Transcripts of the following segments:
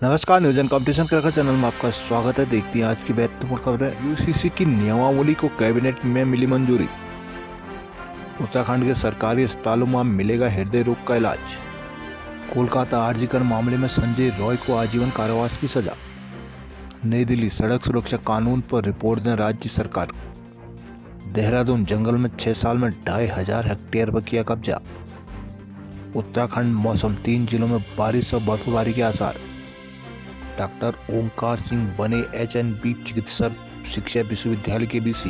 नमस्कार, news and competition cricket channel में आपका स्वागत है। देखते हैं आज की महत्वपूर्ण खबरें। यूसीसी की नियमावली को कैबिनेट में मिली मंजूरी। उत्तराखंड के सरकारी अस्पतालों में मिलेगा हृदय रोग का इलाज। कोलकाता आरजीकर मामले में संजय रॉय को आजीवन कारावास की सजा। नई दिल्ली सड़क सुरक्षा कानून पर रिपोर्ट दें राज्य सरकार। देहरादून जंगल में 6 साल में 2500 हेक्टेयर पर किया कब्जा। उत्तराखंड मौसम, 3 जिलों में बारिश और बर्फबारी के आसार। डॉक्टर ओंकार सिंह बने एचएनबी चिकित्सा शिक्षा विश्वविद्यालय के बीसी।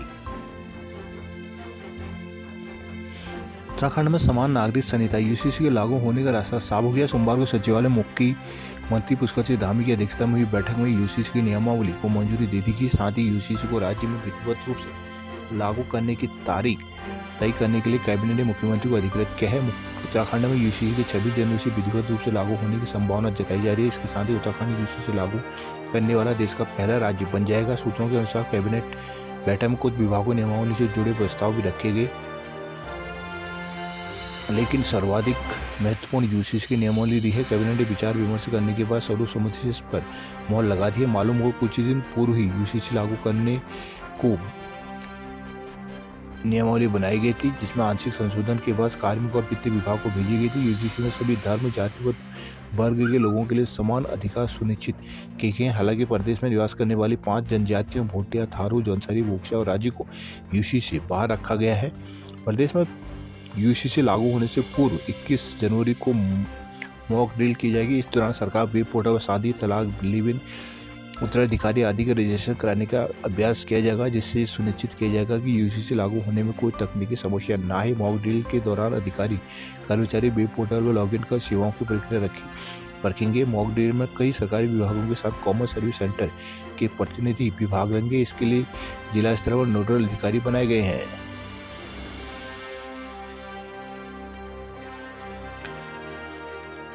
उत्तराखंड में समान नागरिक संहिता यूसीसी के लागू होने का रास्ता साफ हो गया। सोमवार को सचिवालय मुख्यमंत्री पुष्कर सिंह धामी की अध्यक्षता में हुई बैठक में यूसीसी की नियमावली को मंजूरी दे दी गई। साथ ही यूसीसी को राज्य में विधिवत रूप से लागू करने की तारीख तय करने के लिए कैबिनेट ने मुख्यमंत्री को अधिकृत किया है। उत्तराखंड में यूसीसी के 26 जनवरी से विधिवत रूप से लागू होने की संभावना जताई जा रही है। इसके साथ ही उत्तराखंड यूसीसी लागू करने वाला देश का पहला राज्य बन जाएगा। सूत्रों के अनुसार कैबिनेट बैठक में कुछ विभागों नियमावली से जुड़े प्रस्ताव भी रखे गए, लेकिन सर्वाधिक महत्वपूर्ण यूसीसी की नियमावली रही है। कैबिनेट ने विचार विमर्श करने के बाद सर्वसम्मति से इस पर मोहर लगा दी है। मालूम हो कुछ दिन पूर्व ही यूसीसी लागू करने को नियमावली बनाई गई थी, जिसमें आंशिक संशोधन के बाद कार्मिक और वित्त विभाग को भेजी गई थी। यूजीसी में सभी धर्म, जाति व वर्ग के लोगों के लिए समान अधिकार सुनिश्चित किए गए हैं। हालांकि प्रदेश में निवास करने वाली 5 जनजातियों भोटिया, थारू, जौनसारी, बोक्सा और राजी को यूसीसी से बाहर रखा गया है। प्रदेश में यूसीसी लागू होने से पूर्व 21 जनवरी को मॉक ड्रिल की जाएगी। इस दौरान सरकार वेब पोर्टल पर शादी, तलाक, लिव इन, उत्तराधिकारी आदि का रजिस्ट्रेशन कराने का अभ्यास किया जाएगा, जिससे सुनिश्चित किया जाएगा कि यूसीसी लागू होने में कोई तकनीकी समस्या ना ही। मॉक ड्रिल के दौरान अधिकारी कर्मचारी वेब पोर्टल पर लॉगिन कर सेवाओं की प्रक्रिया रखेंगे। मॉक ड्रिल में कई सरकारी विभागों के साथ कॉमन सर्विस सेंटर के प्रतिनिधि भी भाग लेंगे। इसके लिए जिला स्तर पर नोडल अधिकारी बनाए गए हैं।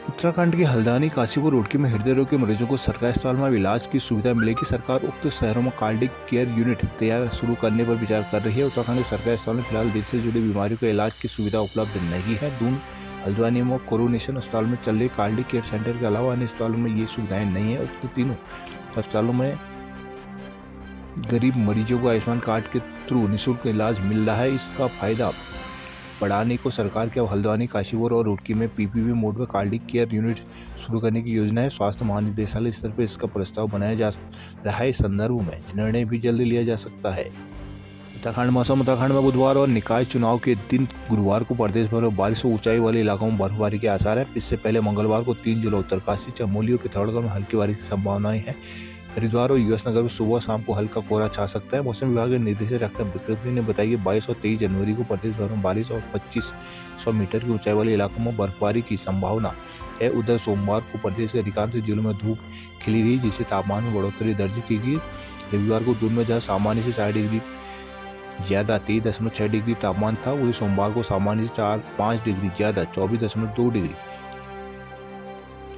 उत्तराखंड के हल्द्वानी, काशीपुर, रुड़की में हृदय रोग के मरीजों को सरकारी अस्पताल में इलाज की सुविधा मिलेगी। सरकार उक्त शहरों में कार्डिक केयर यूनिट तैयार शुरू करने पर विचार कर रही है। उत्तराखंड के सरकारी अस्पताल में फिलहाल दिल से जुड़ी बीमारियों के इलाज की सुविधा उपलब्ध नहीं है। दून, हल्द्वानी में कोरोनेशन अस्पताल में चल रहे कार्डिक केयर सेंटर के अलावा अन्य अस्पतालों में ये सुविधाएं नहीं है। उक्त तीनों अस्पतालों में गरीब मरीजों को आयुष्मान कार्ड के थ्रू निःशुल्क इलाज मिल रहा है। इसका फायदा बढ़ाने को सरकार के हल्द्वानी, काशीपुर और रुड़की में पीपीपी मोड में कार्डिक केयर यूनिट शुरू करने की योजना है। स्वास्थ्य महानिदेशालय स्तर पर इसका प्रस्ताव बनाया जा रहा है। इस संदर्भ में निर्णय भी जल्द लिया जा सकता है। उत्तराखंड मौसम, उत्तराखंड में बुधवार और निकाय चुनाव के दिन गुरुवार को प्रदेश भर में बारिश और ऊंचाई वाले इलाकों में बर्फबारी के आसार है। इससे पहले मंगलवार को 3 जिलों उत्तरकाशी, चमोली और पिथौरागढ़ में हल्की बारिश की संभावनाएं हैं। हरिद्वार और यूएस नगर में सुबह शाम को हल्का कोहरा छा सकता है। मौसम विभाग के निदेशक डॉक्टर विक्रम ने बताया कि 22 और 23 जनवरी को प्रदेश भर में बारिश और 2500 मीटर की ऊंचाई वाले इलाकों में बर्फबारी की संभावना है। उधर सोमवार को प्रदेश के अधिकांश जिलों में धूप खिली रही, जिससे तापमान में बढ़ोतरी दर्ज की गई। रविवार को दून में जहां सामान्य से 4 डिग्री ज्यादा 23.6 डिग्री तापमान था, वही सोमवार को सामान्य से 4-5 डिग्री ज्यादा 24.2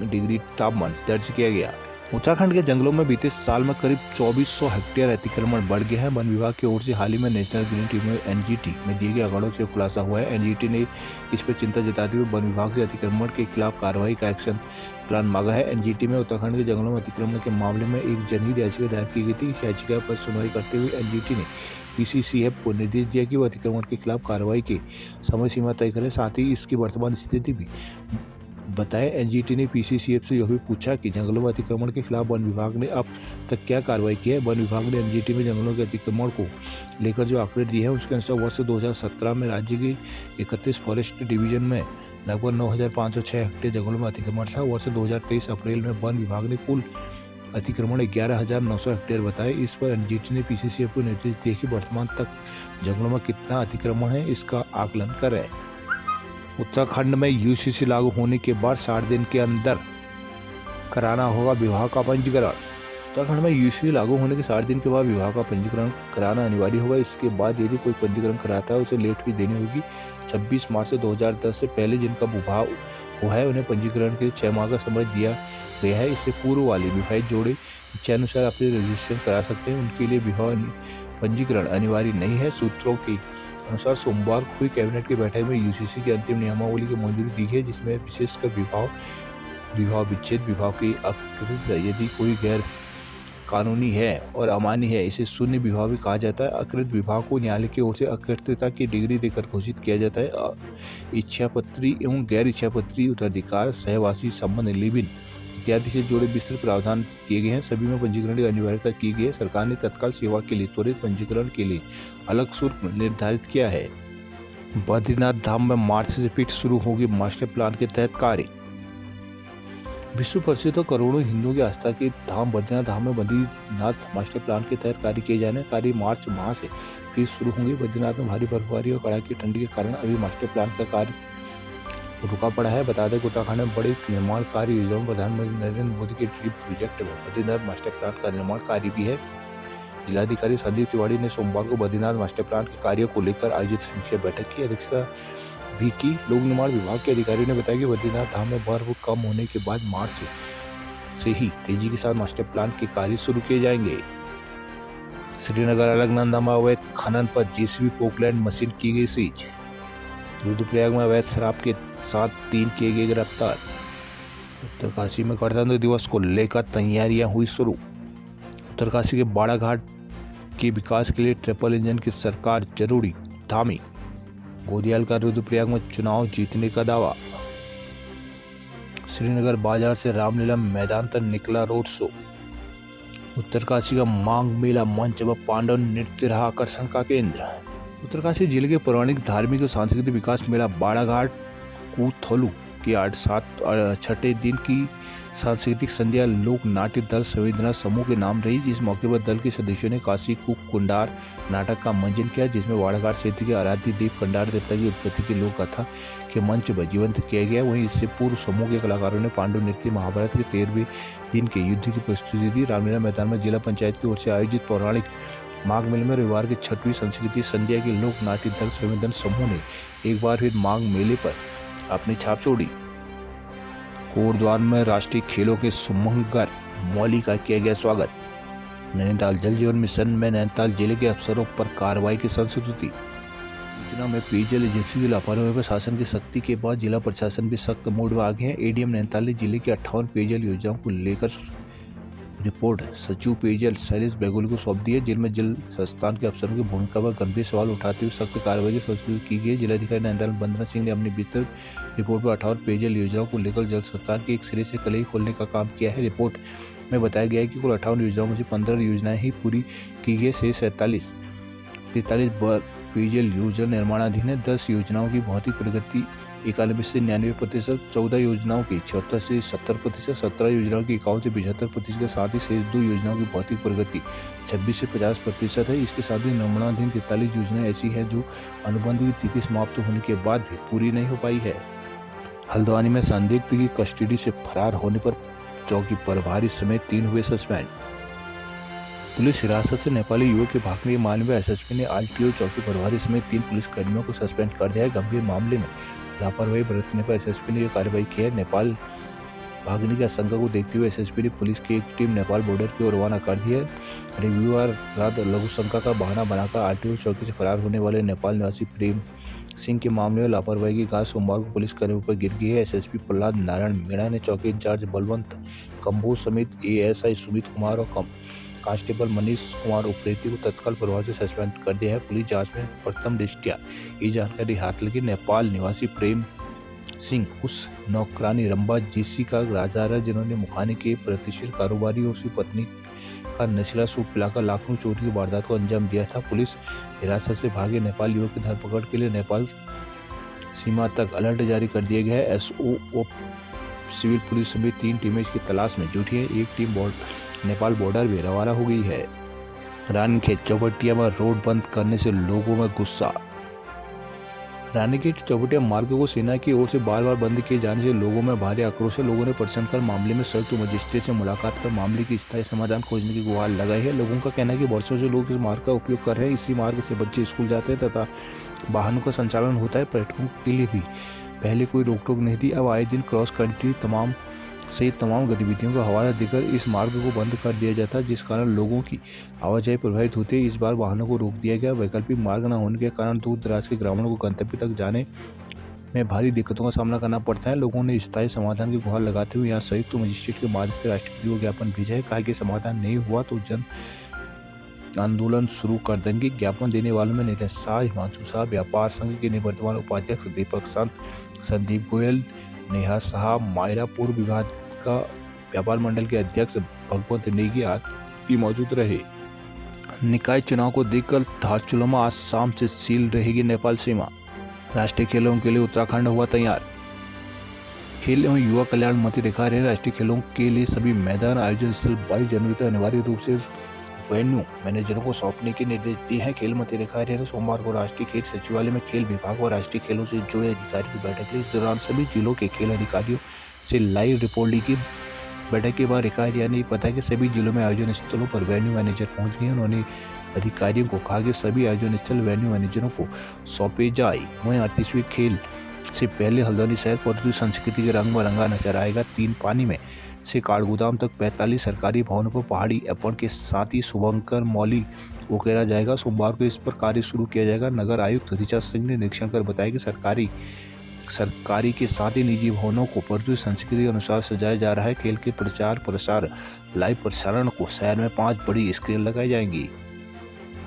डिग्री तापमान दर्ज किया गया। उत्तराखंड के जंगलों में बीते साल में करीब 2400 हेक्टेयर अतिक्रमण बढ़ गया है। वन विभाग की ओर से हाल ही में नेशनल ग्रीन ट्रिब्यूनल एनजीटी में दिए गए आंकड़ों से खुलासा हुआ है। एनजीटी ने इस पर चिंता जताते हुए वन विभाग से अतिक्रमण के खिलाफ कार्रवाई का एक्शन प्लान मांगा है। एनजीटी में उत्तराखंड के जंगलों में अतिक्रमण के मामले में एक जनहित याचिका दायर की गई थी। इस याचिका पर सुनवाई करते हुए एनजीटी ने पीसीसीएफ को निर्देश दिया कि वह अतिक्रमण के खिलाफ कार्रवाई की समय सीमा तय करे, साथ ही इसकी वर्तमान स्थिति भी बताएं। एनजीटी ने पीसीसीएफ से यह भी पूछा कि जंगलों में अतिक्रमण के खिलाफ वन विभाग ने अब तक क्या कार्रवाई की है। वन विभाग ने एनजीटी में जंगलों के अतिक्रमण को लेकर जो आंकड़े दिए हैं, उसके अनुसार वर्ष 2017 में राज्य के 31 फॉरेस्ट डिवीजन में लगभग 9506 हेक्टेयर जंगलों में अतिक्रमण था। वर्ष 2023 अप्रैल में वन विभाग ने कुल अतिक्रमण 11900 हेक्टेयर बताए। इस पर एनजीटी ने पीसीसीएफ को निर्देश दिए कि वर्तमान तक जंगलों में कितना अतिक्रमण है, इसका आकलन करें। उत्तराखंड में यूसीसी लागू होने के बाद 60 दिन के अंदर कराना होगा विवाह का पंजीकरण। उत्तराखंड में यूसीसी लागू होने के 60 दिन के बाद विवाह का पंजीकरण कराना अनिवार्य होगा। इसके बाद यदि कोई पंजीकरण कराता है, उसे लेट फीस देनी होगी। 26 मार्च से 2010 से पहले जिनका विवाह हुआ है, उन्हें पंजीकरण के 6 माह का समय दिया गया है। इससे पूर्व वाले विवाहित जोड़े इच्छानुसार अपने रजिस्ट्रेशन करा सकते हैं। उनके लिए विवाह पंजीकरण अनिवार्य नहीं है। सूत्रों के अनुसार सोमवार को हुई कैबिनेट की बैठक में यूसीसी की अंतिम नियमावली की मंजूरी दी है, जिसमें विशेषकर विवाह विवाह विच्छेद विवाह की अकृत यदि कोई गैर कानूनी है और अमान्य है इसे शून्य विवाह भी कहा जाता है। अकृत विवाह को न्यायालय की ओर से अकृत्यता की डिग्री देकर घोषित किया जाता है। इच्छापत्री एवं गैर इच्छापत्री उत्तराधिकार, सहवासी संबंध, लिव इन इत्यादि से जुड़े विस्तृत प्रावधान किए गए हैं। सभी में पंजीकरण की अनिवार्यता की गई है। सरकार ने तत्काल सेवा के लिए त्वरित पंजीकरण के लिए अलग शुल्क निर्धारित किया है। बद्रीनाथ धाम में मार्च से फिर शुरू होगी मास्टर प्लान के तहत कार्य। विश्व प्रसिद्ध करोड़ों हिंदुओं की आस्था के धाम बद्रीनाथ धाम में बद्रीनाथ मास्टर प्लान के तहत कार्य किए जाने कार्य मार्च माह से फिर शुरू होंगे। बद्रीनाथ में भारी बर्फबारी और कड़ाके की ठंडी के कारण अभी मास्टर प्लान का कार्य रुका पड़ा है। बता दें उत्तराखंड में बड़े निर्माण कार्य योजना में प्रधानमंत्री नरेंद्र मोदी के ड्रीम प्रोजेक्ट में बद्रीनाथ मास्टर प्लान का निर्माण कार्य भी है। जिलाधिकारी संदीप तिवारी ने सोमवार को बद्रीनाथ मास्टर प्लान के कार्य को लेकर आयोजित समीक्षा बैठक की अध्यक्षता भी की। लोक निर्माण विभाग के अधिकारी ने बताया कि बद्रीनाथ धाम में बर्फ कम होने के बाद मार्च से ही तेजी के साथ मास्टर प्लान के कार्य शुरू किए जाएंगे। श्रीनगर अलकनंदा में अवैध खनन पर जेसीबी पोकलैंड मशीन की गई सीज। रुद्रप्रयाग में अवैध शराब के साथ 3 किए गए गिरफ्तार। उत्तरकाशी में गणतंत्र दिवस को लेकर तैयारियां हुई शुरू। उत्तरकाशी के बाड़ाघाट के विकास के लिए ट्रिपल इंजन की सरकार जरूरी, धामी। गोदियाल का रुद्रप्रयाग में चुनाव जीतने का दावा। श्रीनगर बाजार से रामलीला मैदान तक निकला रोड शो। उत्तरकाशी का मांग मेला मंच व पांडव नृत्य रहा आकर्षण का केंद्र। उत्तरकाशी जिले के पौराणिक, धार्मिक और सांस्कृतिक विकास मेला बाड़ाघाट कूथलू के 6ठे दिन की सांस्कृतिक संध्या लोक नाट्य दल संवेदना समूह के नाम रही। इस मौके पर दल के सदस्यों ने काशी कुंडार नाटक का मंचन किया, जिसमें बाड़ाघाट क्षेत्र के आराध्य देव कंडार देवता की उत्पत्ति की लोक कथा के मंच पर जीवंत किया गया। वहीं इससे पूर्व समूह के कलाकारों ने पांडव नृत्य, महाभारत के 13वें दिन के युद्ध की प्रस्तुति दी। रामलीला मैदान में जिला पंचायत की ओर से आयोजित पौराणिक माघ मेले में रविवार की 6वीं संस्कृति संध्या के लोक नाट्य दल संवेदन समूह ने एक बार फिर माघ मेले पर अपनी छाप छोड़ी। कोटद्वार में राष्ट्रीय खेलों के सुमंगर मौली का किया गया स्वागत। नैनीताल जल जीवन मिशन में नैनीताल जिले के अफसरों पर कार्रवाई की संस्कृति। योजना में पेयजल एजेंसी की लापरवाही पर शासन की सख्ती के बाद जिला प्रशासन भी सख्त मोड में आ गए हैं। एडीएम नैनीताल ने जिले की 58 पेयजल योजनाओं को लेकर रिपोर्ट सचिव पेयजल शैलेश बेगुल को सौंप दी है, जिनमें जल संस्थान के अफसरों की भूमिका पर गंभीर सवाल उठाते हुए सख्त कार्रवाई की संस्कृति की गई। जिलाधिकारी नैनीताल वंदना सिंह ने अपनी विस्तृत रिपोर्ट पर 58 पेयजल योजनाओं को लेकर जल संस्थान के एक सिरे से कलई खोलने का काम किया है। रिपोर्ट में बताया गया है कि कुल 58 योजनाओं में से 15 योजनाएं ही पूरी की गई से 43 पेयजल योजना निर्माणाधीन है। 10 योजनाओं की भौतिक प्रगति 91 से 99%, 14 योजनाओं की 76 से 70%, 17 योजनाओं की 51 से 75% के साथ ही शेष 2 योजनाओं की भौतिक प्रगति 26 से 50% है। इसके साथ ही निर्माणाधीन 43 योजनाएं ऐसी हैं जो अनुबंध की तिथि समाप्त होने के बाद भी पूरी नहीं हो पाई है। हल्द्वानी में संदिग्ध की कस्टडी से फरार होने पर चौकी प्रभारी समेत 3 हुए सस्पेंड। पुलिस हिरासत से नेपाली युवक के भागने के मामले में एसएसपी ने आरटीओ चौकी प्रभारी समेत 3 पुलिसकर्मियों को सस्पेंड कर दिया है। गंभीर मामले में लापरवाही बरतने पर एसएसपी ने यह कार्रवाई की है। नेपाल भागने की आशंका को देखते हुए एसएसपी ने पुलिस की एक टीम नेपाल बॉर्डर की ओर रवाना कर दी है। रविवार रात लघु शंका का बहाना बनाकर आरटीओ चौकी से फरार होने वाले नेपाल निवासी प्रेम सिंह के मामले में लापरवाही की घात सोमवार को पुलिसकर्मियों पर गिर गई है। एसएसपी प्रहलाद नारायण मीणा ने चौकी इंचार्ज बलवंत कंबोज समेत एएसआई सुमित कुमार और कांस्टेबल मनीष कुमार उप्रेती को तत्काल प्रभाव से सस्पेंड कर दिया है। पुलिस जांच में प्रथम दृष्टया ये जानकारी हाथ लगी। नेपाल निवासी प्रेम सिंह उस नौकरानी रंबा जीसी का राजा है जिन्होंने मुखाने के प्रतिष्ठित कारोबारी और उसकी पत्नी का नशीला सूप पिलाकर लाखों चोरी की वारदात को अंजाम दिया था। पुलिस हिरासत से भागे नेपाल युवक की धरपकड़ के लिए नेपाल सीमा तक अलर्ट जारी कर दिया गया है। एसओ सिविल पुलिस समेत 3 टीमें इसकी तलाश में जुटी है। एक टीम नेपाल बॉर्डर भी रवाना हो गई है। रानीखेत चौबटिया में रोड बंद करने से लोगों में गुस्सा। रानीखेत चौबटिया मार्ग को सेना की ओर से बार बार बंद किए जाने से लोगों में भारी आक्रोश है। लोगों ने प्रदर्शन कर मामले में संयुक्त मजिस्ट्रेट से मुलाकात कर मामले की स्थायी समाधान खोजने की गुहार लगाई है। लोगों का कहना है कि वर्षों से लोग इस मार्ग का उपयोग कर रहे हैं। इसी मार्ग से बच्चे स्कूल जाते हैं तथा वाहनों का संचालन होता है। पर्यटकों के लिए भी पहले कोई रोक टोक नहीं थी। अब आए दिन क्रॉस कंट्री तमाम गतिविधियों का हवाला देकर इस मार्ग को बंद कर दिया जाता है, जिस कारण लोगों की आवाजाही प्रभावित होती है। इस बार वाहनों को रोक दिया गया। वैकल्पिक मार्ग न होने के कारण दूर दराज के ग्रामीणों को गंतव्य तक जाने में भारी दिक्कतों का सामना करना पड़ता है। लोगों ने स्थायी समाधान की गुहार लगाते हुए यहाँ संयुक्त मजिस्ट्रेट के माध्यम से राष्ट्रपति को ज्ञापन भेजा है। कहा कि समाधान नहीं हुआ तो जन आंदोलन शुरू कर देंगे। ज्ञापन देने वालों में नीरज शाह, हिमांशु शाह, व्यापार संघ के निवर्तमान उपाध्यक्ष दीपक संत, संदीप गोयल, नेहा शाह, मायरा पूर्व विभाग का व्यापार मंडल के अध्यक्ष भगवंत नेगी आदि मौजूद रहे। निकाय चुनाव को देखकर धारचूला में आज शाम से सील रहेगी नेपाल सीमा। राष्ट्रीय खेलों के लिए उत्तराखंड हुआ तैयार। खेल एवं युवा कल्याण मंत्री रेखा आर्य ने राष्ट्रीय खेलों के लिए सभी मैदान आयोजन स्थल 22 जनवरी तक अनिवार्य रूप से वेन्यू मैनेजरों को सौंपने के निर्देश दिए हैं। खेल मंत्री रेखा आर्य ने सोमवार को राष्ट्रीय खेल सचिवालय में खेल विभाग और राष्ट्रीय खेलों से जुड़े अधिकारियों की बैठक ली। इस दौरान सभी जिलों के खेल अधिकारियों से लाइव रिपोर्टिंग की। बैठक के बाद रेखा आर्य ने बताया कि सभी जिलों में आयोजन स्थलों पर वेन्यू मैनेजर पहुंच गए। उन्होंने अधिकारियों को कहा कि सभी आयोजन स्थल वेन्यू मैनेजरों को सौंपे जाए। वहीं 38वीं खेल से पहले हल्द्वानी शहर पर्वतीय संस्कृति के रंग में रंगा नजर आएगा। 3 पानी में से काठगोदाम तक 45 सरकारी भवनों पर पहाड़ी अर्पण के साथ ही शुभंकर मौली उकेरा जाएगा। सोमवार को इस पर कार्य शुरू किया जाएगा। नगर आयुक्त ऋचा सिंह ने निरीक्षण कर बताया कि सरकारी के साथ ही निजी भवनों को पर्वतीय संस्कृति के अनुसार सजाया जा रहा है। खेल के प्रचार प्रसार लाइव प्रसारण को शहर में 5 बड़ी स्क्रीन लगाई जाएंगी।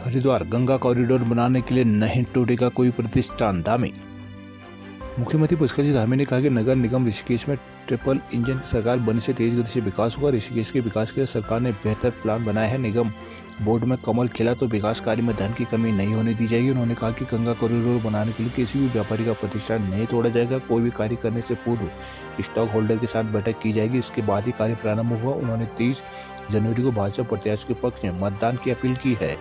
हरिद्वार गंगा कॉरिडोर बनाने के लिए नहीं टूटेगा कोई प्रतिष्ठान, धामी। मुख्यमंत्री पुष्कर धामी ने कहा कि नगर निगम ऋषिकेश में ट्रिपल इंजन की सरकार बनने से तेज गति से विकास होगा। ऋषिकेश के विकास के लिए सरकार ने बेहतर प्लान बनाया है। निगम बोर्ड में कमल खिला तो विकास कार्य में धन की कमी नहीं होने दी जाएगी। उन्होंने कहा कि गंगा कॉरिडोर बनाने के लिए किसी भी व्यापारी का प्रतिष्ठान नहीं तोड़ा जाएगा। कोई भी कार्य करने से पूर्व स्टॉक होल्डर के साथ बैठक की जाएगी, इसके बाद ही कार्य प्रारंभ होगा। उन्होंने 23 जनवरी को भाजपा प्रत्याशियों के पक्ष में मतदान की अपील की है।